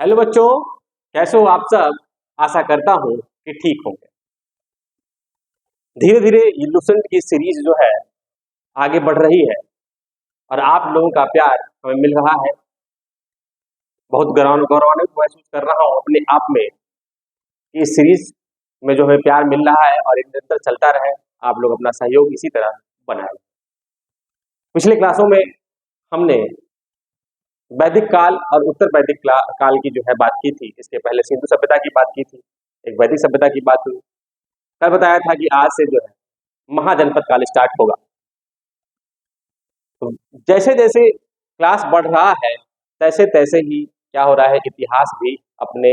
Hello बच्चों, कैसे हो आप सब। आशा करता हूँ कि ठीक होंगे। धीरे धीरे ये लुसेंट की सीरीज जो है आगे बढ़ रही है और आप लोगों का प्यार हमें मिल रहा है। बहुत गौरवान्वित महसूस कर रहा हूँ अपने आप में कि इस सीरीज में जो हमें प्यार मिल रहा है और ये निरंतर चलता रहे। आप लोग अपना सहयोग इसी तरह बनाए। पिछले क्लासों में हमने वैदिक काल और उत्तर वैदिक काल की जो है बात की थी। इसके पहले सिंधु सभ्यता की बात की थी, एक वैदिक सभ्यता की बात हुई। कल बताया था कि आज से जो है महाजनपद काल स्टार्ट होगा। तो जैसे जैसे क्लास बढ़ रहा है तैसे तैसे ही क्या हो रहा है, इतिहास भी अपने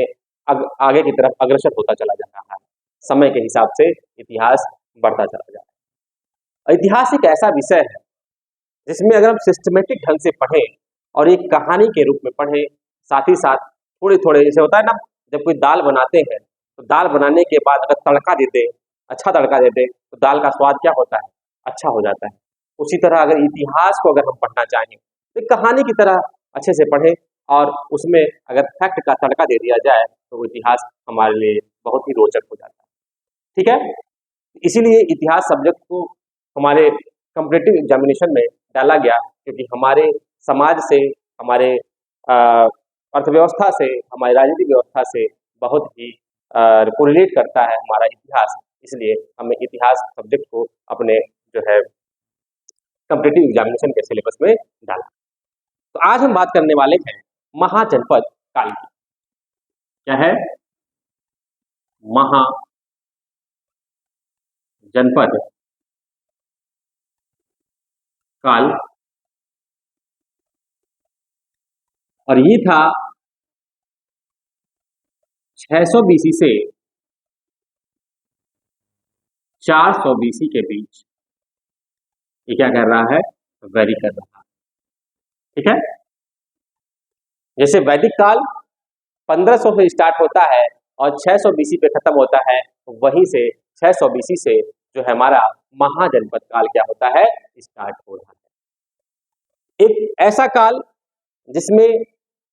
आगे की तरफ अग्रसर होता चला जा रहा है। समय के हिसाब से इतिहास बढ़ता चला जा रहा है। इतिहास एक ऐसा विषय है जिसमें अगर हम सिस्टमेटिक ढंग से पढ़ें और एक कहानी के रूप में पढ़ें, साथ ही साथ थोड़े थोड़े, जैसे होता है ना, जब कोई दाल बनाते हैं तो दाल बनाने के बाद अगर तड़का देते, अच्छा तड़का देते, तो दाल का स्वाद क्या होता है, अच्छा हो जाता है। उसी तरह अगर इतिहास को अगर हम पढ़ना चाहें तो एक कहानी की तरह अच्छे से पढ़ें और उसमें अगर फैक्ट का तड़का दे दिया जाए तो वो इतिहास हमारे लिए बहुत ही रोचक हो जाता है। ठीक है, इसीलिए इतिहास सब्जेक्ट को हमारे कॉम्पिटिटिव एग्जामिनेशन में डाला गया, क्योंकि हमारे समाज से, हमारे अर्थव्यवस्था से, हमारी राजनीतिक व्यवस्था से बहुत ही कोरिलेट करता है हमारा इतिहास। इसलिए हमें इतिहास सब्जेक्ट को अपने जो है कॉम्पिटिटिव एग्जामिनेशन के सिलेबस में डाला। तो आज हम बात करने वाले हैं महाजनपद काल की। क्या है? महाजनपद काल। और ये था 600 बीसी से 400 बीसी के बीच। ये क्या कर रहा है? वेरी कर रहा है। ठीक है, जैसे वैदिक काल 1500 से स्टार्ट होता है और 600 बीसी पे खत्म होता है, वहीं से 600 बीसी से जो है हमारा महाजनपद काल क्या होता है, स्टार्ट हो रहा है। एक ऐसा काल जिसमें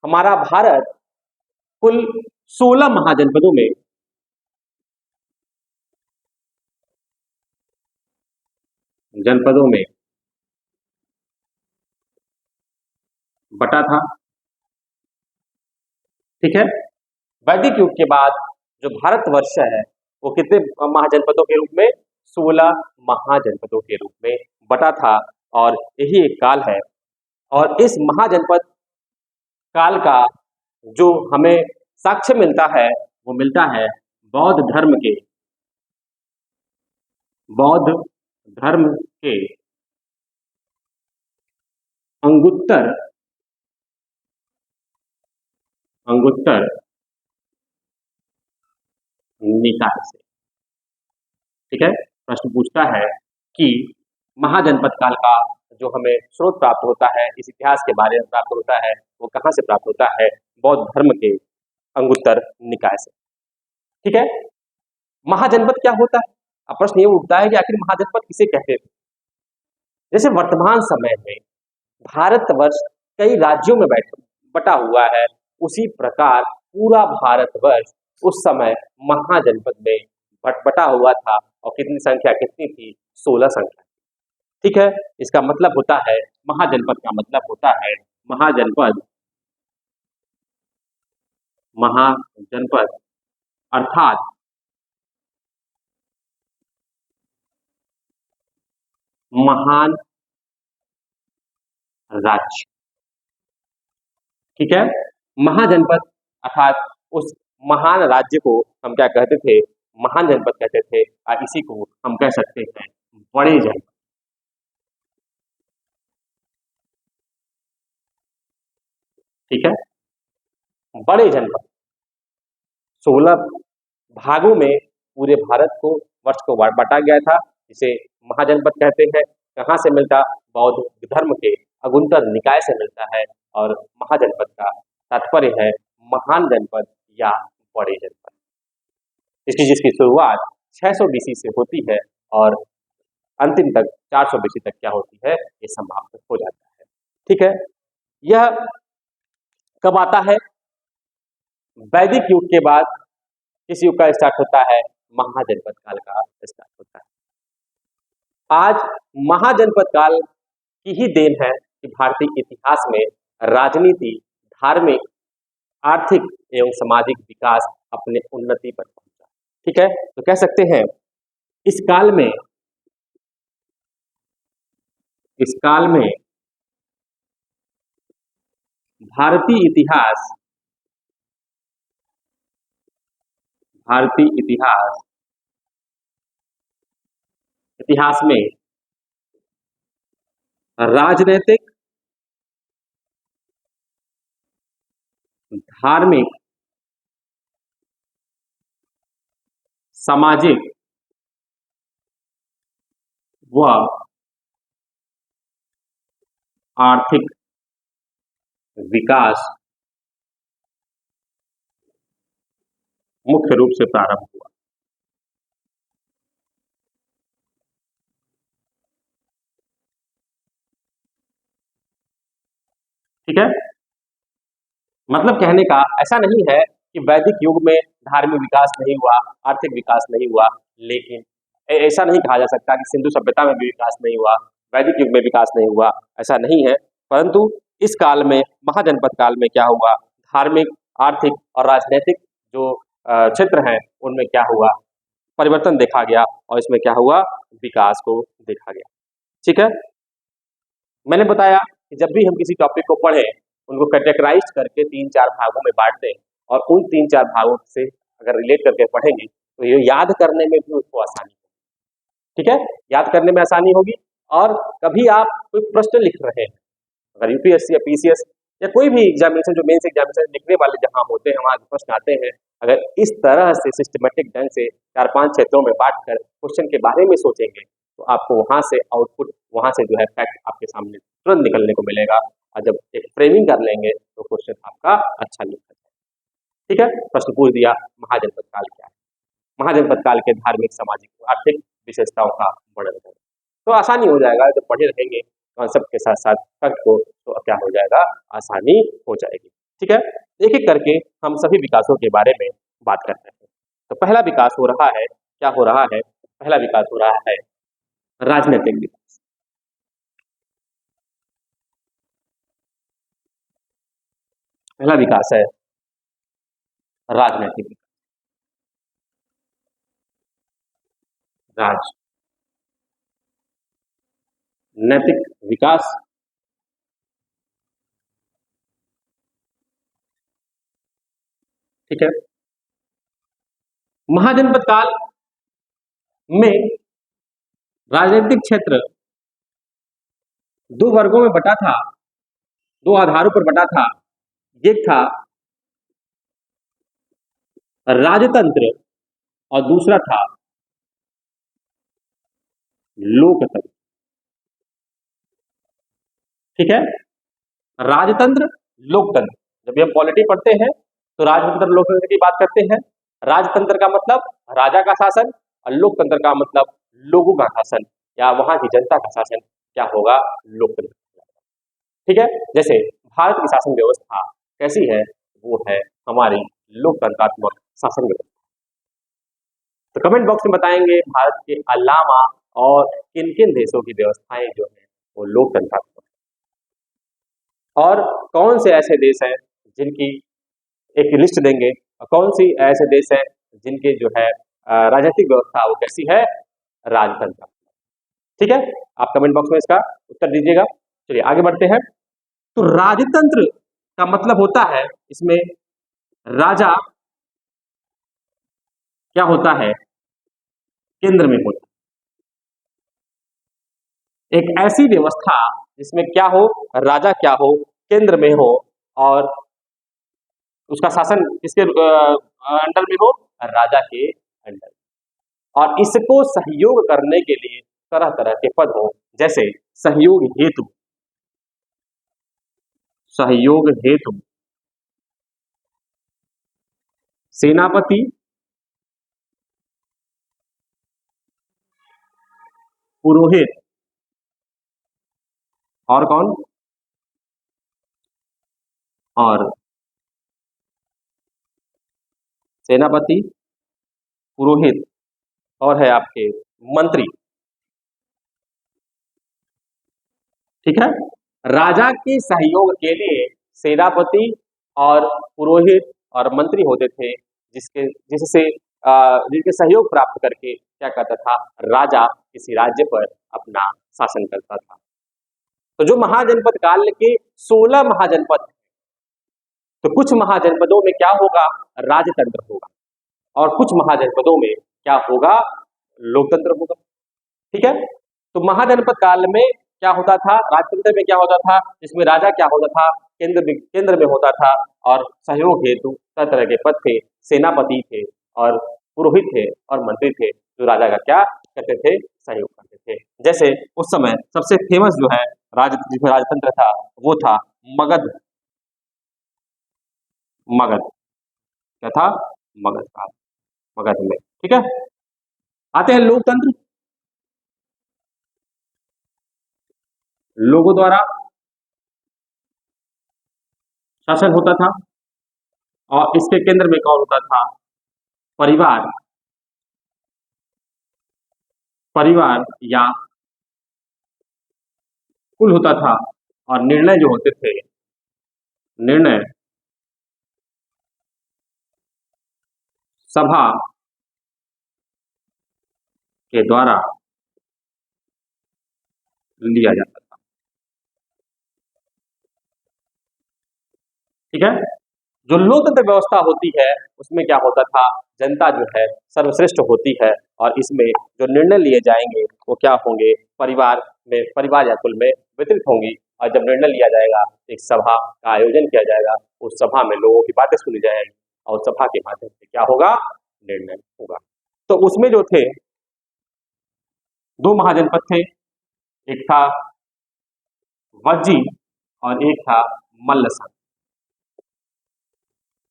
हमारा भारत कुल 16 महाजनपदों में बटा था। ठीक है, वैदिक युग के बाद जो भारतवर्ष है वो कितने महाजनपदों के रूप में? 16 महाजनपदों के रूप में बटा था। और यही एक काल है। और इस महाजनपद काल का जो हमें साक्ष्य मिलता है वो मिलता है बौद्ध धर्म के अंगुत्तर निकाय से। ठीक है, प्रश्न पूछता है कि महाजनपद काल का जो हमें स्रोत प्राप्त होता है, इस इतिहास के बारे में प्राप्त होता है, वो कहाँ से प्राप्त होता है? बौद्ध धर्म के अंगुत्तर निकाय से। ठीक है, महाजनपद क्या होता है? अब प्रश्न ये उठता है कि आखिर महाजनपद किसे कहते थे। जैसे वर्तमान समय में भारतवर्ष कई राज्यों में बटा हुआ है, उसी प्रकार पूरा भारतवर्ष उस समय महाजनपद में बटा हुआ था। और कितनी संख्या कितनी थी? 16 संख्या। ठीक है, इसका मतलब होता है, महाजनपद का मतलब होता है महाजनपद अर्थात महान राज्य। ठीक है, महाजनपद अर्थात उस महान राज्य को हम क्या कहते थे? महान जनपद कहते थे। और इसी को हम कह सकते हैं बड़े जनपद। ठीक है, बड़े जनपद 16 भागों में पूरे भारत को, वर्ष को बांटा गया था, जिसे महाजनपद कहते हैं। कहाँ से मिलता? बौद्ध धर्म के अगुंतर निकाय से मिलता है। और महाजनपद का तात्पर्य है महान जनपद या बड़े जनपद। इसकी जिसकी शुरुआत 600 बीसी से होती है और अंतिम तक 400 बीसी तक क्या होती है? ये समाप्त हो जाता है। ठीक है, यह कब आता है? वैदिक युग के बाद किस युग का स्टार्ट होता है? महाजनपद काल का स्टार्ट होता है। आज महाजनपद काल की ही देन है कि भारतीय इतिहास में राजनीति, धार्मिक, आर्थिक एवं सामाजिक विकास अपने उन्नति पर पहुंचा। ठीक है, तो कह सकते हैं इस काल में भारतीय इतिहास में राजनीतिक, धार्मिक, सामाजिक व आर्थिक विकास मुख्य रूप से प्रारंभ हुआ। ठीक है, मतलब कहने का ऐसा नहीं है कि वैदिक युग में धार्मिक विकास नहीं हुआ, आर्थिक विकास नहीं हुआ, लेकिन ऐसा नहीं कहा जा सकता कि सिंधु सभ्यता में भी विकास नहीं हुआ, वैदिक युग में विकास नहीं हुआ, ऐसा नहीं है। परंतु इस काल में, महाजनपद काल में क्या हुआ? धार्मिक, आर्थिक और राजनीतिक जो क्षेत्र हैं उनमें क्या हुआ? परिवर्तन देखा गया और इसमें क्या हुआ? विकास को देखा गया। ठीक है, मैंने बताया कि जब भी हम किसी टॉपिक को पढ़ें उनको कैटेगराइज करके 3-4 भागों में बांट दें और उन 3-4 भागों से अगर रिलेट करके पढ़ेंगे तो ये याद करने में भी उसको आसानी होगी। ठीक है, याद करने में आसानी होगी। और कभी आप कोई प्रश्न लिख रहे हैं, अगर यूपीएससी या पीसीएस या कोई भी एग्जामिनेशन, जो मेंस एग्जामिनेशन लिखने वाले जहां होते हैं वहां प्रश्न आते हैं, अगर इस तरह से सिस्टमेटिक ढंग से 4-5 क्षेत्रों में बांटकर क्वेश्चन के बारे में सोचेंगे तो आपको वहां से आउटपुट, वहां से जो है फैक्ट आपके सामने तुरंत निकलने को मिलेगा। और जब एक फ्रेमिंग कर लेंगे तो क्वेश्चन आपका अच्छा लिखा जाए। ठीक है, प्रश्न पूछ दिया, महाजनपद काल क्या है? महाजनपद काल के धार्मिक, सामाजिक, आर्थिक विशेषताओं का वर्णन करें तो आसानी हो जाएगा। जब पढ़े रहेंगे कॉन्सेप्ट के साथ साथ फैक्ट को तो क्या हो जाएगा? आसानी हो जाएगी। ठीक है, एक एक करके हम सभी विकासों के बारे में बात करते हैं। तो पहला विकास हो रहा है, क्या हो रहा है? पहला विकास हो रहा है राजनीतिक विकास। पहला विकास है राजनीतिक विकास। राजनैतिक विकास ठीक है, महाजनपद काल में राजनीतिक क्षेत्र दो वर्गों में बटा था, दो आधारों पर बटा था। एक था राजतंत्र और दूसरा था लोकतंत्र। ठीक है, राजतंत्र, लोकतंत्र। जब हम पॉलिटी पढ़ते हैं तो राजतंत्र, लोकतंत्र की बात करते हैं। राजतंत्र का मतलब राजा का शासन और लोकतंत्र का मतलब लोगों का शासन या वहां की जनता का शासन क्या होगा? लोकतंत्र। ठीक है, जैसे भारत की शासन व्यवस्था कैसी है? वो है हमारी लोकतंत्रात्मक शासन व्यवस्था। तो कमेंट बॉक्स में बताएंगे भारत के अलावा और किन किन देशों की व्यवस्थाएं जो है वो लोकतंत्रात्मक, और कौन से ऐसे देश हैं जिनकी एक लिस्ट देंगे, और कौन सी ऐसे देश हैं जिनके जो है राजनीतिक व्यवस्था वो कैसी है? राजतंत्र। ठीक है, आप कमेंट बॉक्स में इसका उत्तर दीजिएगा। चलिए आगे बढ़ते हैं। तो राजतंत्र का मतलब होता है, इसमें राजा क्या होता है? केंद्र में होता है। एक ऐसी व्यवस्था जिसमें क्या हो? राजा क्या हो? केंद्र में हो और उसका शासन किसके अंडर में हो? राजा के अंडर। और इसको सहयोग करने के लिए तरह तरह के पद हो, जैसे सहयोग हेतु सेनापति, पुरोहित और कौन? और सेनापति, पुरोहित और है आपके मंत्री। ठीक है, राजा के सहयोग के लिए सेनापति और पुरोहित और मंत्री होते थे, जिससे जिनके सहयोग प्राप्त करके क्या करता था, राजा किसी राज्य पर अपना शासन करता था। तो जो महाजनपद काल के 16 महाजनपद, तो कुछ महाजनपदों में क्या होगा, राजतंत्र होगा, और कुछ महाजनपदों में क्या होगा, लोकतंत्र होगा। ठीक है, तो महाजनपद काल में क्या होता था, राजतंत्र में क्या होता था, इसमें राजा क्या होता था, केंद्र में होता था, और सहयोग हेतु तरह तरह के पद थे, सेनापति थे और पुरोहित थे और मंत्री थे, जो राजा का क्या करते थे, सहयोग करते थे। जैसे उस समय सबसे फेमस जो है जिसमें राजतंत्र था, वो था मगध। मगध क्या था, मगध का, मगध में। ठीक है, आते हैं लोकतंत्र। लोगों द्वारा शासन होता था, और इसके केंद्र में कौन होता था, परिवार। परिवार या कुल होता था, और निर्णय जो होते थे, निर्णय सभा के द्वारा लिया जाता था। ठीक है, जो लोकतंत्र व्यवस्था होती है उसमें क्या होता था, जनता जो है सर्वश्रेष्ठ होती है, और इसमें जो निर्णय लिए जाएंगे वो क्या होंगे, परिवार या कुल में वितरित होंगी, और जब निर्णय लिया जाएगा एक सभा का आयोजन किया जाएगा, उस सभा में लोगों की बातें सुनी जाएगी, और सभा के माध्यम से क्या होगा, निर्णय होगा। तो उसमें जो थे, 2 महाजनपद थे, एक था वज्जी और एक था मल्लसन।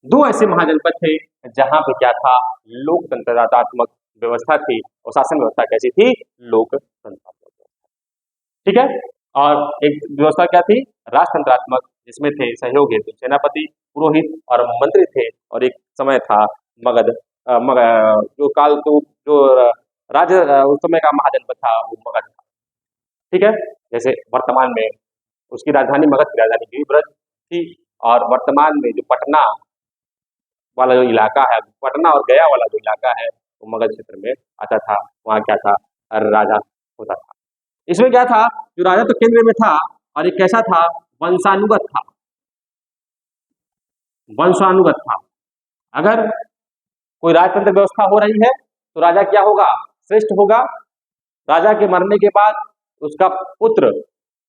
2 ऐसे महाजनपद थे जहां पे क्या था, लोकतंत्रात्मक व्यवस्था थी, और शासन व्यवस्था कैसी थी, लोकतंत्रात्मक। ठीक है, और एक व्यवस्था क्या थी, राजतंत्रात्मक, जिसमें थे सहयोग हेतु सेनापति, पुरोहित और मंत्री थे, और एक समय था मगध, जो राज्य उस समय का महाजनपद था वो मगध था। ठीक है, जैसे वर्तमान में उसकी राजधानी, मगध की राजधानी गिरिब्रज थी, और वर्तमान में जो पटना वाला जो इलाका है, पटना और गया वाला जो इलाका है, वो मगध क्षेत्र में आता था। वहाँ क्या था, राजा होता था। इसमें क्या था, जो राजा तो केंद्र में था, और एक कैसा था, वंशानुगत था। वंशानुगत था। अगर कोई राजतंत्र व्यवस्था हो रही है तो राजा क्या होगा, श्रेष्ठ होगा। राजा के मरने के बाद उसका पुत्र,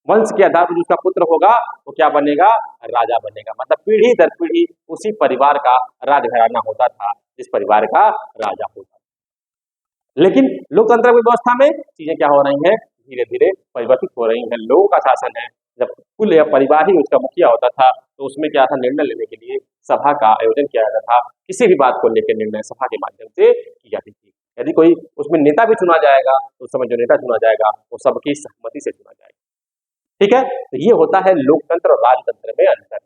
वंश के आधार पर उसका पुत्र होगा, वो क्या बनेगा, राजा बनेगा। मतलब पीढ़ी दर पीढ़ी उसी परिवार का राजघराना होता था, जिस परिवार का राजा होता था। लेकिन लोकतंत्र व्यवस्था में चीजें क्या हो रही हैं, धीरे धीरे परिवर्तित हो रही हैं। लोगों का शासन है, जब कुल या परिवार ही उसका मुखिया होता था, तो उसमें क्या था, निर्णय लेने के लिए सभा का आयोजन किया जाता था। किसी भी बात को लेकर निर्णय सभा के माध्यम से की जाती थी। यदि कोई उसमें नेता भी चुना जाएगा, तो उस समय जो नेता चुना जाएगा वो सबकी सहमति से चुना जाएगा। ठीक है, तो ये होता है लोकतंत्र और राजतंत्र में अंतर।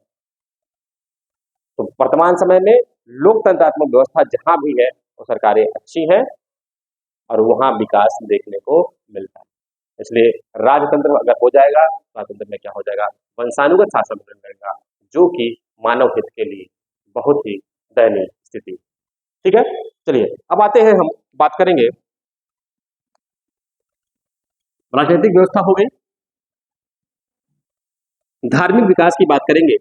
तो वर्तमान समय में लोकतंत्रात्मक व्यवस्था जहां भी है वो सरकारें अच्छी हैं, और वहां विकास देखने को मिलता है। इसलिए राजतंत्र अगर हो जाएगा, राजतंत्र में क्या हो जाएगा, वंशानुगत शासन बन जाएगा, जो कि मानव हित के लिए बहुत ही दयनीय स्थिति। ठीक है, चलिए अब आते हैं, हम बात करेंगे, राजनीतिक व्यवस्था हो गई, धार्मिक विकास की बात करेंगे।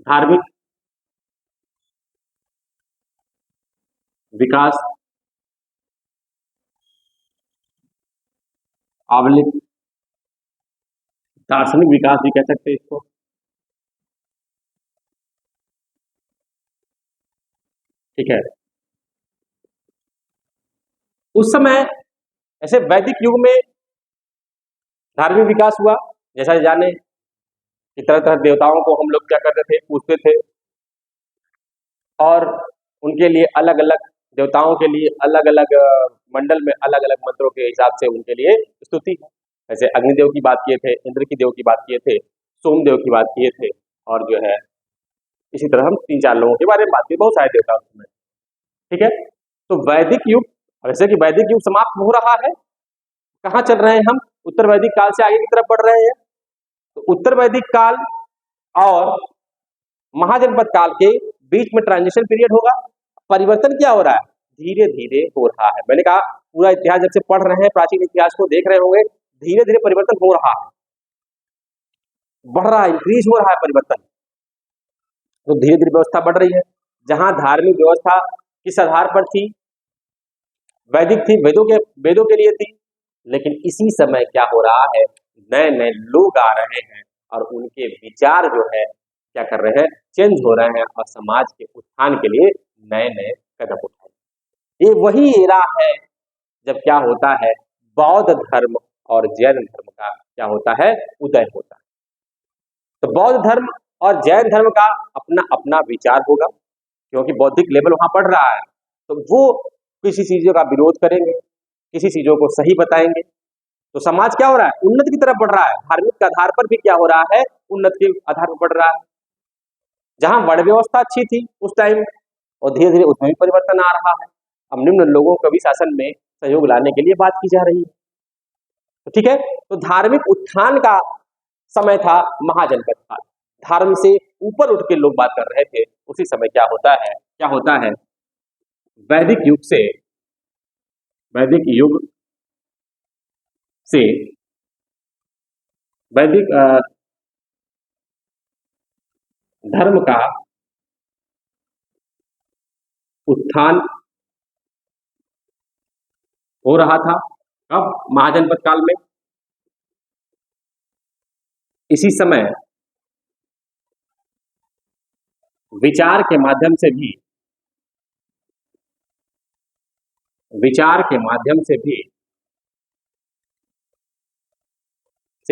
धार्मिक विकास, आवलिक, दार्शनिक विकास भी कह सकते हैं इसको। ठीक है, उस समय ऐसे वैदिक युग में धार्मिक विकास हुआ, जैसा जाने कि तरह तरह देवताओं को हम लोग क्या करते थे, पूजते थे, और उनके लिए अलग अलग देवताओं के लिए अलग अलग मंडल में अलग अलग मंत्रों के हिसाब से उनके लिए स्तुति है। जैसे अग्निदेव की बात किए थे, इंद्र की देव की बात किए थे, सोमदेव की बात किए थे, और जो है इसी तरह हम 3-4 लोगों के बारे में बात की, बहुत सारे देवता उसमें। ठीक है, तो वैदिक युग, जैसे कि वैदिक युग समाप्त हो रहा है, कहाँ चल रहे हैं हम, उत्तर वैदिक काल से आगे की तरफ बढ़ रहे हैं। तो उत्तर वैदिक काल और महाजनपद काल के बीच में ट्रांजिशन पीरियड होगा। परिवर्तन क्या हो रहा है, धीरे धीरे हो रहा है। मैंने कहा पूरा इतिहास जब से पढ़ रहे हैं, प्राचीन इतिहास को देख रहे होंगे, धीरे धीरे परिवर्तन हो रहा है, बढ़ रहा है, इंक्रीज हो रहा है परिवर्तन। तो धीरे धीरे व्यवस्था बढ़ रही है। जहां धार्मिक व्यवस्था किस आधार पर थी, वैदिक थी, वेदों के लिए थी, लेकिन इसी समय क्या हो रहा है, नए नए लोग आ रहे हैं और उनके विचार जो है क्या कर रहे हैं, चेंज हो रहे हैं और समाज के उत्थान के लिए नए नए कदम उठाए। ये वही एरा है जब क्या होता है, बौद्ध धर्म और जैन धर्म का क्या होता है, उदय होता है। तो बौद्ध धर्म और जैन धर्म का अपना अपना विचार होगा, क्योंकि बौद्धिक लेवल वहां बढ़ रहा है, तो वो किसी चीजों का विरोध करेंगे, किसी चीजों को सही बताएंगे। तो समाज क्या हो रहा है, उन्नति की तरफ बढ़ रहा है। धार्मिक आधार पर भी क्या हो रहा है, उन्नति के आधार पर बढ़ रहा है। जहां वर्ण व्यवस्था अच्छी थी उस टाइम, और धीरे धीरे उसमें भी परिवर्तन आ रहा है। अब निम्न लोगों को भी शासन में सहयोग लाने के लिए बात की जा रही है। तो ठीक है, तो धार्मिक उत्थान का समय था महाजनपद काल। धर्म से ऊपर उठ के लोग बात कर रहे थे। उसी समय क्या होता है, वैदिक युग से वैदिक धर्म का उत्थान हो रहा था। अब महाजनपद काल में इसी समय विचार के माध्यम से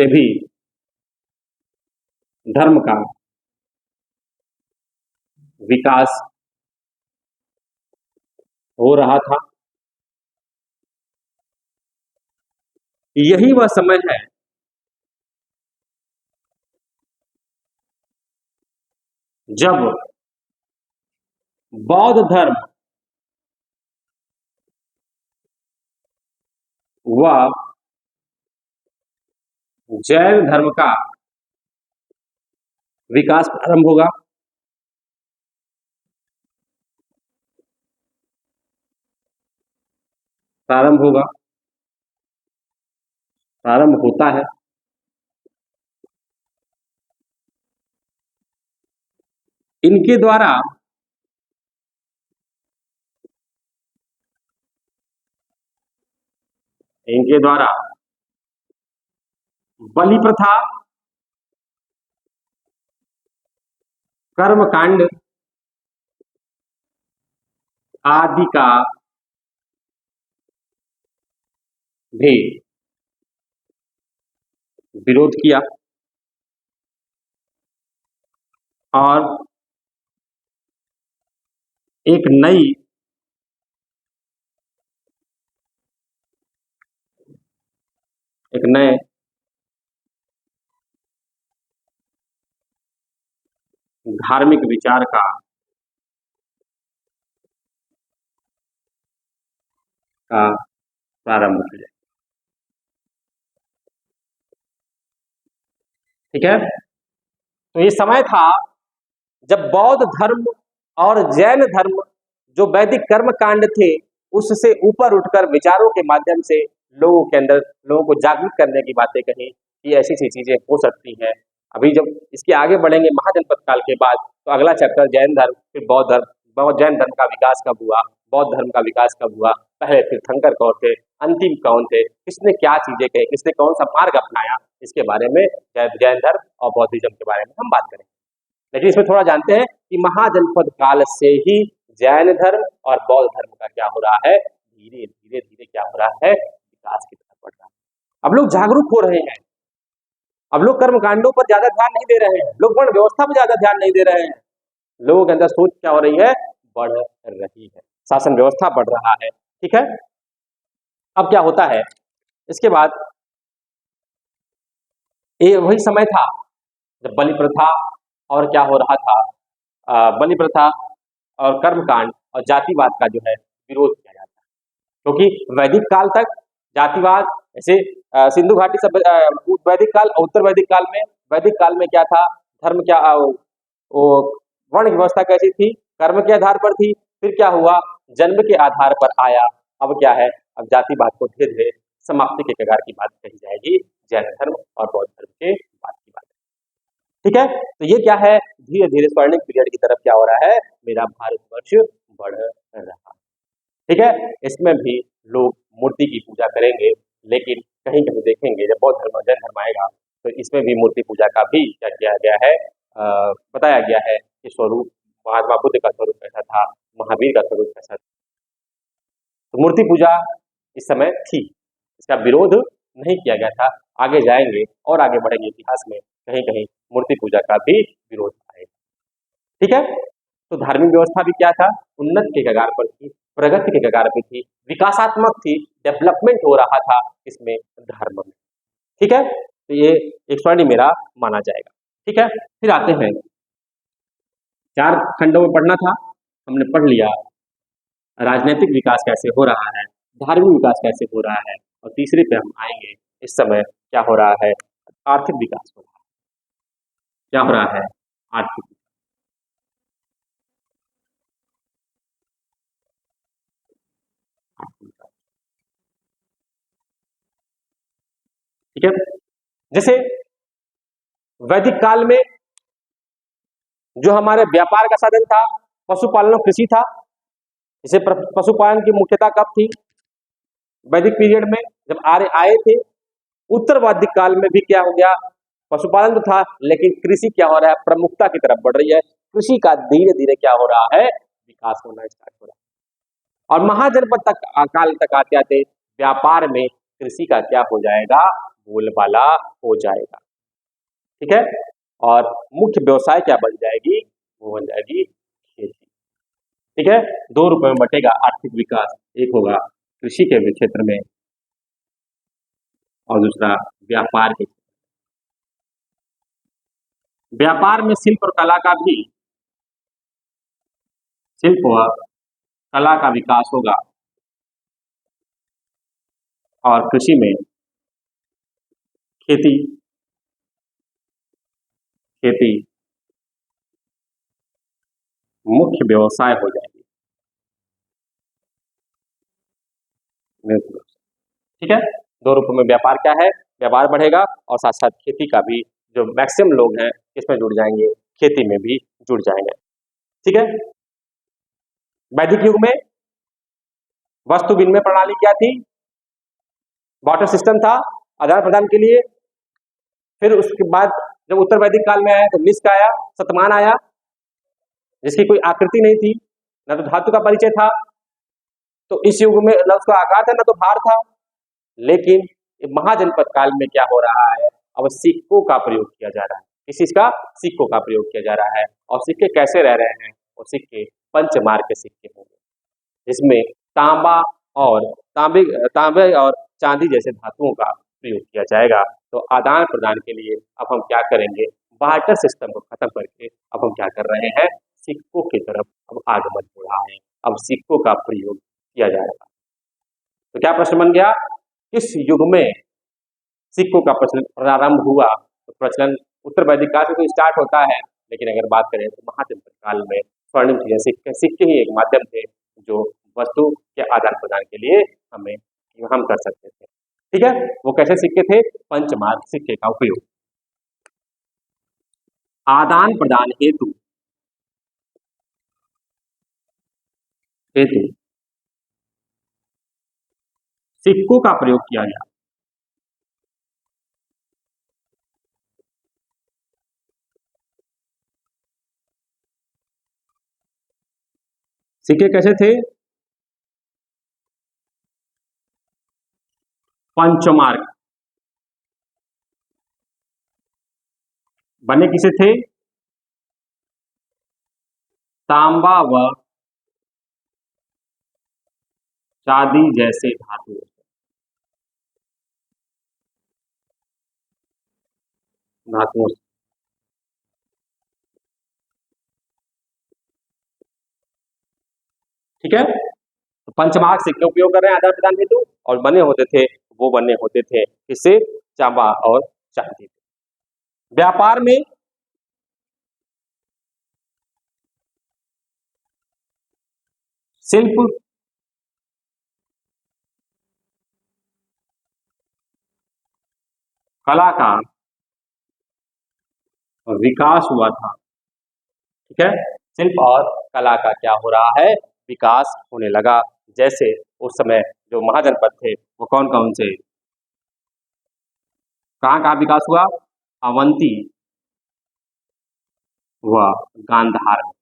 भी धर्म का विकास हो रहा था। यही वह समय है जब बौद्ध धर्म व जैन धर्म का विकास प्रारंभ होगा। प्रारंभ होता है। इनके द्वारा बलि प्रथा, कर्मकांड आदि का भी विरोध किया और एक नए धार्मिक विचार का प्रारंभ किया। ठीक है, तो ये समय था जब बौद्ध धर्म और जैन धर्म जो वैदिक कर्म कांड थे उससे ऊपर उठकर विचारों के माध्यम से लोगों को जागरूक करने की बातें कही कि ऐसी ऐसी चीजें हो सकती हैं। अभी जब इसके आगे बढ़ेंगे महाजनपद काल के बाद, तो अगला चैप्टर जैन धर्म, फिर बौद्ध धर्म, जैन धर्म का विकास कब हुआ, बौद्ध धर्म का विकास कब हुआ, पहले तीर्थंकर कौन थे, अंतिम कौन थे, किसने क्या चीजें कही, किसने कौन सा मार्ग अपनाया, इसके बारे में जैन धर्म और बौद्धिज्म के बारे में हम बात करेंगे। लेकिन इसमें थोड़ा जानते हैं कि महाजनपद काल से ही जैन धर्म और बौद्ध धर्म का क्या हो रहा है, धीरे धीरे क्या हो रहा है, विकास की तरफ बढ़ रहा है। अब लोग जागरूक हो रहे हैं, अब लोग कर्मकांडों पर ज्यादा ध्यान नहीं दे रहे हैं, लोग वर्ण व्यवस्था पर ज्यादा ध्यान नहीं दे रहे हैं। लोगों के अंदर सोच क्या हो रही है, बढ़ रही है। शासन व्यवस्था बढ़ रहा है। ठीक है, अब क्या होता है इसके बाद, ये वही समय था जब बलि प्रथा और क्या हो रहा था, बलि प्रथा और कर्मकांड और जातिवाद का जो है विरोध किया जाता है। क्योंकि वैदिक काल तक जातिवाद, ऐसे सिंधु घाटी सब वैदिक काल और उत्तर वैदिक काल में क्या था, धर्म क्या वो वर्ण व्यवस्था कैसी थी, कर्म के आधार पर थी। फिर क्या हुआ, जन्म के आधार पर आया। अब क्या है, अब जातिवाद को धीरे धीरे समाप्ति के कगार की बात कही जाएगी, जैन धर्म और बौद्ध धर्म के बाद की बात। ठीक है, तो ये क्या है, धीरे धीरे स्वर्णिम पीरियड की तरफ क्या हो रहा है, मेरा भारतवर्ष बढ़ रहा है। ठीक है, इसमें भी लोग मूर्ति की पूजा करेंगे, लेकिन कहीं कहीं देखेंगे जब बौद्ध धर्म और जैन धर्म आएगा तो इसमें भी मूर्ति पूजा का भी क्या किया गया है, बताया गया है कि स्वरूप महात्मा बुद्ध का स्वरूप कैसा था, महावीर का स्वरूप कैसा था। तो मूर्ति पूजा इस समय थी, इसका विरोध नहीं किया गया था। आगे जाएंगे और आगे बढ़ेंगे इतिहास में, कहीं कहीं मूर्ति पूजा का भी विरोध आएगा। ठीक है, तो धार्मिक व्यवस्था भी क्या था, उन्नत के कगार पर थी, प्रगति के कगार पर थी, विकासात्मक थी, डेवलपमेंट हो रहा था इसमें, धर्म में। ठीक है, तो ये एक स्वर्णिम मेरा माना जाएगा। ठीक है, फिर आते हैं, 4 खंडों में पढ़ना था, हमने पढ़ लिया राजनीतिक विकास कैसे हो रहा है, धार्मिक विकास कैसे हो रहा है, और तीसरे पे हम आएंगे, इस समय क्या हो रहा है, आर्थिक विकास हो रहा है। क्या हो रहा है, आर्थिक। ठीक है, जैसे वैदिक काल में जो हमारे व्यापार का साधन था, पशुपालन और कृषि था। इसे पशुपालन की मुख्यता कब थी, वैदिक पीरियड में जब आर्य आए थे। उत्तर वैदिक काल में भी क्या हो गया, पशुपालन तो था, लेकिन कृषि क्या हो रहा है, प्रमुखता की तरफ बढ़ रही है। कृषि का धीरे धीरे क्या हो रहा है, विकास होना स्टार्ट हो रहा है। और महाजनपद तक काल तक आते आते व्यापार में कृषि का क्या हो जाएगा, बोलबाला हो जाएगा। ठीक है, और मुख्य व्यवसाय क्या बन जाएगी, वो बन जाएगी खेती। ठीक है, 2 रूप में बटेगा आर्थिक विकास, एक होगा कृषि के क्षेत्र में और दूसरा व्यापार के। व्यापार में शिल्प और कला का भी, शिल्प व कला का विकास होगा, और कृषि में खेती खेती मुख्य व्यवसाय हो जाएगी। ठीक है, 2 रूपों में व्यापार क्या है, व्यापार बढ़ेगा, और साथ साथ खेती का भी, जो मैक्सिमम लोग हैं इसमें जुड़ जाएंगे, खेती में भी जुड़ जाएंगे। ठीक है, वैदिक युग में वस्तु विनिमय प्रणाली क्या थी, वाटर सिस्टम था आदान प्रदान के लिए। फिर उसके बाद जब उत्तर वैदिक काल में आया तो निष्क आया, शतमान आया, जिसकी कोई आकृति नहीं थी, न तो धातु का परिचय था। तो इस युग में न उसका आकार था, न तो भार था। लेकिन महाजनपद काल में क्या हो रहा है, अब सिक्कों का प्रयोग किया जा रहा है। किस चीज का, सिक्कों का प्रयोग किया जा रहा है। और सिक्के कैसे रह रहे हैं, और सिक्के पंचमार के सिक्के होंगे, जिसमें तांबा और तांबे और चांदी जैसे धातुओं का प्रयोग किया जाएगा। तो आदान प्रदान के लिए अब हम क्या करेंगे, बार्टर सिस्टम को खत्म करके अब हम क्या कर रहे हैं, सिक्कों की तरफ अब आगमन हो रहा है। अब सिक्कों का प्रयोग किया जाएगा। तो क्या प्रश्न बन गया, किस युग में सिक्कों का प्रचलन प्रारंभ हुआ। तो प्रचलन उत्तर वैदिक काल से तो स्टार्ट होता है, लेकिन अगर बात करें तो महाजनपद काल में स्वर्णिम चीजें, सिक्के ही एक माध्यम थे जो वस्तु के आदान प्रदान के लिए हम कर सकते थे। ठीक है, वो कैसे सिक्के थे, पंचमार्क सिक्के का उपयोग आदान प्रदान हेतु हेतु सिक्कों का प्रयोग किया गया। सिक्के कैसे थे, पंचमार्क बने किसे थे, तांबा व चांदी जैसे धातु, धातुओं से। ठीक है, तो पंचमार्क सिक्के उपयोग कर रहे हैं आदान प्रदान हेतु, और बने होते थे, वो बने होते थे इससे तांबा और चांदी। व्यापार में शिल्प कला का विकास हुआ था। ठीक है, शिल्प और कला का क्या हो रहा है, विकास होने लगा। जैसे उस समय जो महाजनपद थे वो कौन कौन से, कहाँ कहाँ विकास हुआ, अवंती व गांधार में।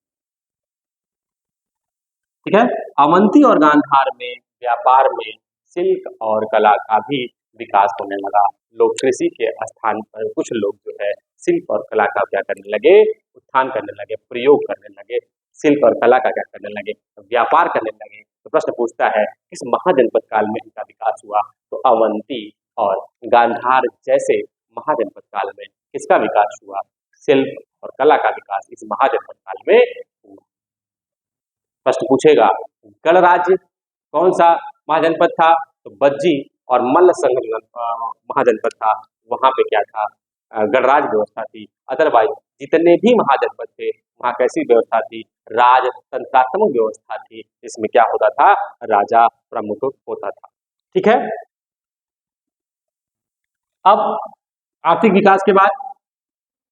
ठीक है, अवंती और गांधार में व्यापार में शिल्प और कला का भी विकास होने लगा। लोग कृषि के स्थान पर कुछ लोग जो है शिल्प और कला का क्या करने लगे, उत्थान करने लगे, प्रयोग करने लगे, शिल्प और कला का क्या करने लगे, व्यापार करने लगे। तो प्रश्न पूछता है किस महाजनपद काल में इनका विकास हुआ, तो अवंती और गांधार जैसे महाजनपद काल में किसका विकास हुआ, शिल्प और कला का विकास इस महाजनपद काल में हुआ। प्रश्न पूछेगा गणराज्य कौन सा महाजनपद था, तो बज्जी और मल्ल संघ महाजनपद था, वहां पे क्या था, गणराज्य व्यवस्था थी। अदरवाइज जितने भी महाजनपद थे वहां कैसी व्यवस्था थी, राजतंत्रात्मक व्यवस्था थी, इसमें क्या होता था, राजा प्रमुख होता था। ठीक है, अब आर्थिक विकास के बाद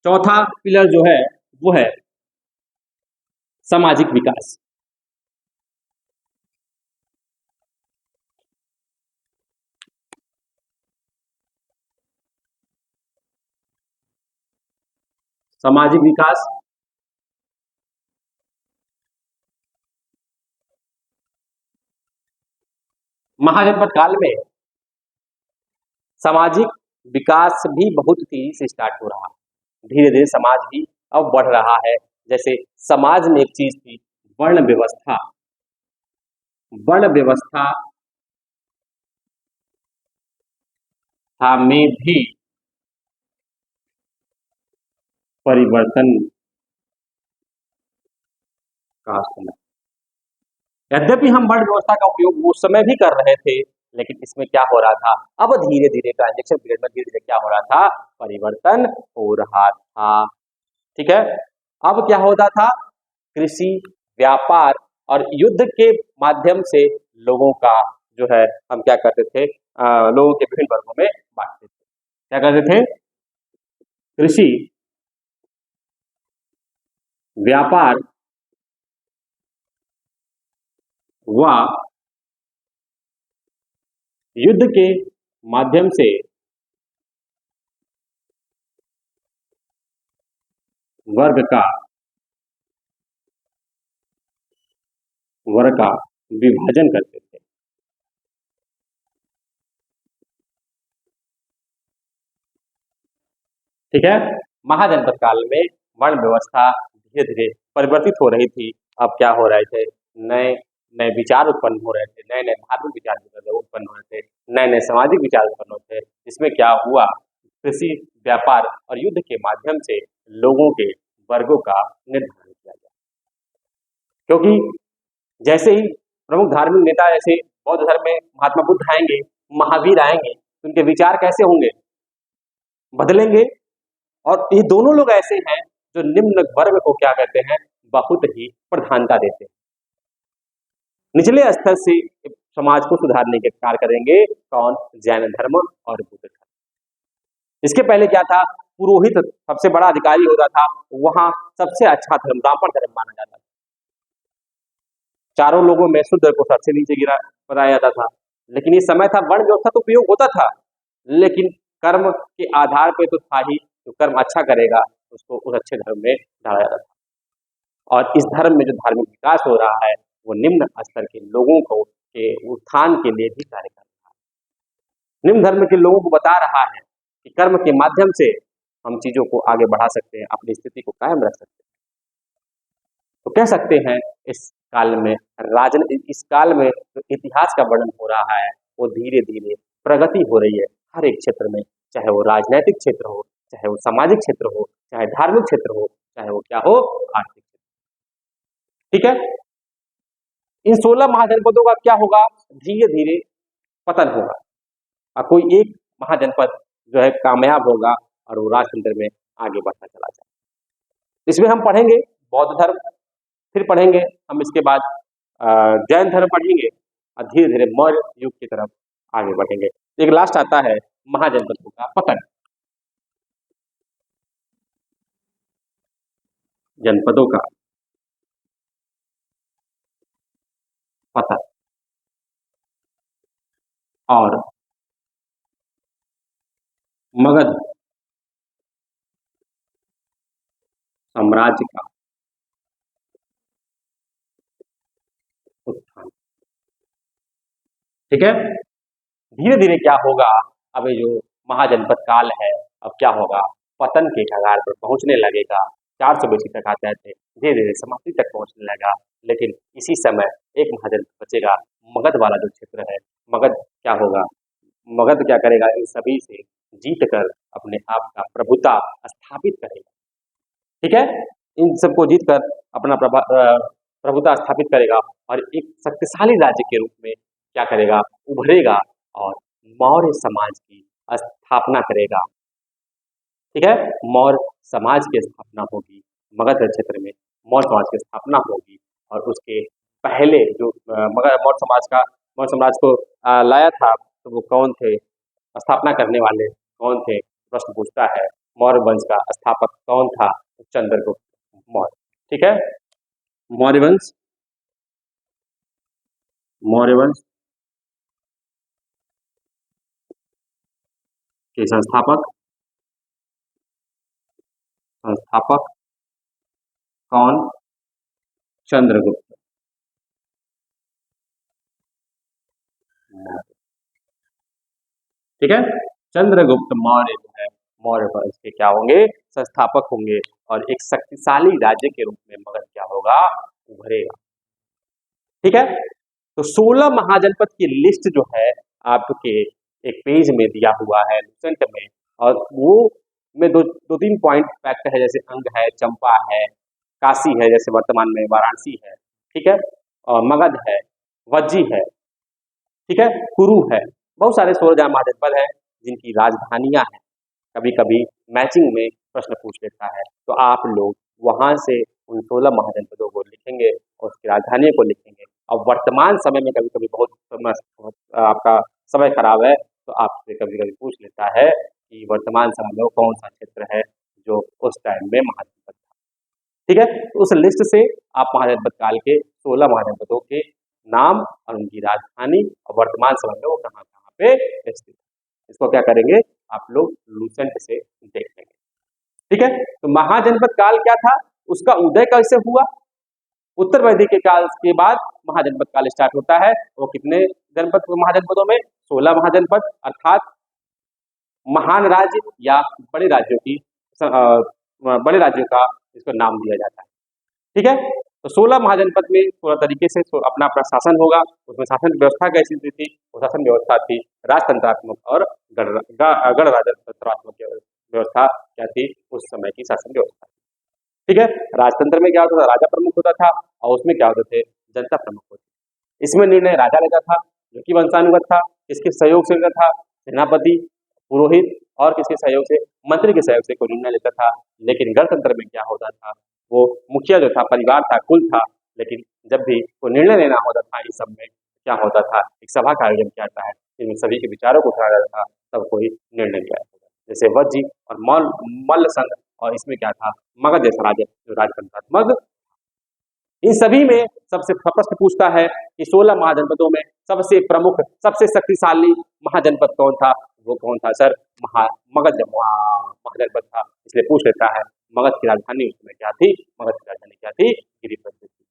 चौथा पिलर जो है वो है सामाजिक विकास। सामाजिक विकास महाजनपद काल में सामाजिक विकास भी बहुत तेजी से स्टार्ट हो रहा, धीरे धीरे समाज भी अब बढ़ रहा है। जैसे समाज में एक चीज थी वर्ण व्यवस्था, वर्ण व्यवस्था में भी परिवर्तन का समय, यद्यपि हम वर्ण व्यवस्था का उपयोग उस समय भी कर रहे थे, लेकिन इसमें क्या हो रहा था, अब धीरे धीरे ट्रांजेक्शन पीरियड में धीरे धीरे क्या हो रहा था, परिवर्तन हो रहा था। ठीक है, अब क्या होता था, कृषि, व्यापार और युद्ध के माध्यम से लोगों का जो है हम क्या करते थे, लोगों के विभिन्न वर्गों में बांटते थे। क्या करते थे, कृषि, व्यापार व युद्ध के माध्यम से वर्ग का विभाजन करते थे। ठीक है, महाजनपद काल में वर्ण व्यवस्था धीरे धीरे परिवर्तित हो रही थी। अब क्या हो रहे थे, नए नए विचार उत्पन्न हो रहे थे, नए नए धार्मिक विचार उत्पन्न हो रहे थे, नए नए सामाजिक विचार उत्पन्न होते थे। इसमें क्या हुआ, कृषि, व्यापार और युद्ध के माध्यम से लोगों के वर्गों का निर्धारण किया गया। क्योंकि जैसे ही प्रमुख धार्मिक नेता जैसे बौद्ध धर्म में महात्मा बुद्ध आएंगे, महावीर आएंगे, तो उनके विचार कैसे होंगे, बदलेंगे। और ये दोनों लोग ऐसे हैं जो निम्न वर्ग को क्या कहते हैं, बहुत ही प्रधानता देते हैं। निचले स्तर से समाज को सुधारने के कार्य करेंगे कौन, जैन धर्म और बुद्ध धर्म। इसके पहले क्या था, पुरोहित सबसे बड़ा अधिकारी होता था, वहां सबसे अच्छा धर्म ब्राह्मण धर्म माना जाता था। चारों लोगों में शूद्र को सबसे नीचे गिरा बताया जाता था। लेकिन ये समय था वर्ण व्यवस्था तो उपयोग होता था, लेकिन कर्म के आधार पर तो था ही, जो कर्म अच्छा करेगा उसको उस अच्छे धर्म में डाला जाता था। और इस धर्म में जो धार्मिक विकास हो रहा है वो निम्न स्तर के लोगों को के उत्थान के लिए भी कार्य कर रहा है। निम्न धर्म के लोगों को बता रहा है कि कर्म के माध्यम से हम चीजों को आगे बढ़ा सकते हैं, अपनी स्थिति को कायम रख सकते हैं। तो कह सकते हैं इस काल में इस काल में जो इतिहास का वर्णन हो रहा है वो धीरे धीरे प्रगति हो रही है हर एक क्षेत्र में, चाहे वो राजनीतिक क्षेत्र हो, चाहे वो सामाजिक क्षेत्र हो, चाहे धार्मिक क्षेत्र हो, चाहे वो क्या हो, आर्थिक क्षेत्र। ठीक है, इन 16 महाजनपदों का क्या होगा, धीरे धीरे पतन होगा और कोई एक महाजनपद जो है कामयाब होगा और वो राजतंत्र में आगे बढ़ता चला जाए। इसमें हम पढ़ेंगे बौद्ध धर्म, फिर पढ़ेंगे हम इसके बाद जैन धर्म पढ़ेंगे और धीरे धीरे मौर्य युग की तरफ आगे बढ़ेंगे। एक लास्ट आता है महाजनपदों का पतन। जनपदों का पतन और मगध साम्राज्य का उत्थान। ठीक है, धीरे धीरे क्या होगा, अब ये जो महाजनपद काल है अब क्या होगा, पतन के कगार पर पहुंचने लगेगा। 400 BC तक आते थे, धीरे धीरे समाप्ति तक पहुंचने लगा। लेकिन इसी समय एक महाजनपद बचेगा, मगध वाला जो क्षेत्र है। मगध क्या होगा, मगध क्या करेगा, इन सभी से जीत कर अपने आप का प्रभुता स्थापित करेगा। ठीक है, इन सबको जीत कर अपना प्रभुता स्थापित करेगा और एक शक्तिशाली राज्य के रूप में क्या करेगा, उभरेगा और मौर्य समाज की स्थापना करेगा। ठीक है, मौर्य समाज की स्थापना होगी, मगध क्षेत्र में मौर्य समाज की स्थापना होगी। और उसके पहले जो मौर्य समाज को लाया था, तो वो कौन थे, स्थापना करने वाले कौन थे, प्रश्न पूछता है। मौर्य वंश का स्थापक कौन था, चंद्रगुप्त मौर्य। ठीक है, मौर्य वंश के संस्थापक कौन, चंद्रगुप्त। ठीक है, चंद्रगुप्त मौर्य जो है मौर्य वंश के क्या होंगे, संस्थापक होंगे और एक शक्तिशाली राज्य के रूप में मगध क्या होगा, उभरेगा। ठीक है, तो 16 महाजनपद की लिस्ट जो है आपके एक पेज में दिया हुआ है लुसेंट में, और वो में दो तीन पॉइंट फैक्ट है, जैसे अंग है, चंपा है, काशी है जैसे वर्तमान में वाराणसी है। ठीक है, और मगध है, वज्जी है, ठीक है, कुरु है, बहुत सारे 16 महाजनपद है जिनकी राजधानियां हैं। कभी कभी मैचिंग में प्रश्न पूछ लेता है, तो आप लोग वहां से उन 16 महाजनपदों को लिखेंगे और उसकी राजधानियों को लिखेंगे। और वर्तमान समय में कभी कभी बहुत आपका समय खराब है, तो आपसे कभी कभी पूछ लेता है कि वर्तमान समय में वो कौन सा क्षेत्र है जो उस टाइम में महाजनपद था। ठीक है, तो उस लिस्ट से आप महाजनपद काल के 16 महाजनपदों के नाम और उनकी राजधानी और वर्तमान समय में वो कहाँ कहाँ पे स्थित है, इसको क्या करेंगे, आप लोग लुसेंट से देख लेंगे। ठीक है, तो महाजनपद काल क्या था, उसका उदय कैसे हुआ, उत्तर वैदिक के काल के बाद महाजनपद काल स्टार्ट होता है। वो कितने जनपद, महाजनपदों में 16 महाजनपद, अर्थात महान राज्य या बड़े राज्यों का इसको नाम दिया जाता है। ठीक है, तो 16 महाजनपद में 16 तरीके से अपना अपना शासन होगा। उसमें शासन व्यवस्था कैसी थी, वो शासन व्यवस्था थी राजतंत्रात्मक और गणराज्यतंत्रात्मक व्यवस्था क्या थी, उस समय की शासन व्यवस्था। ठीक है, राजतंत्र में क्या होता था, राजा प्रमुख होता था और उसमें क्या होते थे, जनता प्रमुख होती। इसमें निर्णय राजा लेता था जो कि वंशानुगत था, किसके सहयोग से लेता था, सेनापति, पुरोहित, और किसके सहयोग से, मंत्री के सहयोग से कोई निर्णय लेता था। लेकिन गणतंत्र में क्या होता था, वो मुखिया जो था, परिवार था, कुल था, लेकिन जब भी कोई निर्णय लेना होता था इस सब में क्या होता था, एक सभा का आयोजन किया जाता है, जिनमें सभी के विचारों को उठाया जाता था, तब कोई निर्णय लिया जाता था। जैसे वज्जी और मल्ल संघ, और इसमें क्या था, मगध जैसा राज्य जो राजतंत्रात्मक। इन सभी में सबसे प्रश्न पूछता है कि 16 महाजनपदों में सबसे प्रमुख, सबसे शक्तिशाली महाजनपद कौन था, वो कौन था सर, मगध महाजनपद था। इसलिए पूछ लेता है मगध की राजधानी उस समय क्या थी, मगध की राजधानी क्या थी, गिरिपति थी।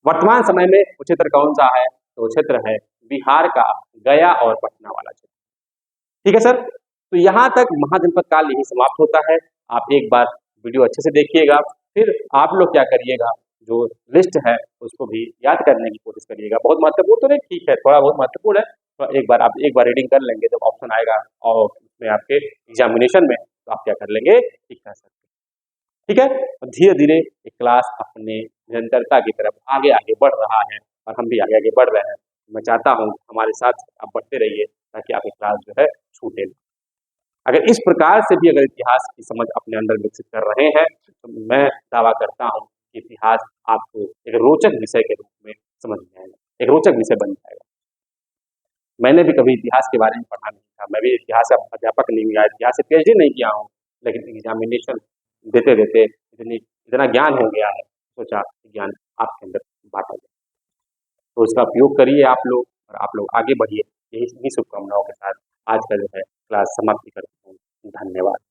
वर्तमान समय में वो क्षेत्र कौन सा है, तो वो क्षेत्र है बिहार का गया और पटना वाला क्षेत्र। ठीक है सर, तो यहाँ तक महाजनपद काल यही समाप्त होता है। आप एक बार वीडियो अच्छे से देखिएगा, फिर आप लोग क्या करिएगा, जो लिस्ट है उसको भी याद करने की कोशिश करिएगा। बहुत महत्वपूर्ण तो नहीं, ठीक है, थोड़ा बहुत महत्वपूर्ण है, तो एक बार आप एक बार रीडिंग कर लेंगे, जब ऑप्शन आएगा और उसमें आपके एग्जामिनेशन में, तो आप क्या कर लेंगे, ठीक कर सकते हैं। ठीक है, तो धीरे धीरे ये क्लास अपने निरंतरता की तरफ आगे आगे बढ़ रहा है और हम भी आगे आगे बढ़ रहे हैं। मैं चाहता हूँ हमारे साथ आप बढ़ते रहिए, ताकि आपकी क्लास जो है छूटे ना। अगर इस प्रकार से भी अगर इतिहास की समझ अपने अंदर विकसित कर रहे हैं, तो मैं दावा करता हूँ कि इतिहास आपको एक रोचक विषय के रूप में समझ में आएगा, एक रोचक विषय बन जाएगा। मैंने भी कभी इतिहास के बारे में पढ़ा नहीं था, मैं भी इतिहास का अध्यापक नहीं हुआ, इतिहास से पीएचडी नहीं किया हूँ, लेकिन एग्जामिनेशन देते देते इतना ज्ञान हो गया है, सोचा ज्ञान आपके अंदर बांटा जाए। तो इसका उपयोग करिए आप लोग, और आप लोग आगे बढ़िए। यही शुभकामनाओं के साथ आज का जो है क्लास समाप्ति करता हूँ। धन्यवाद।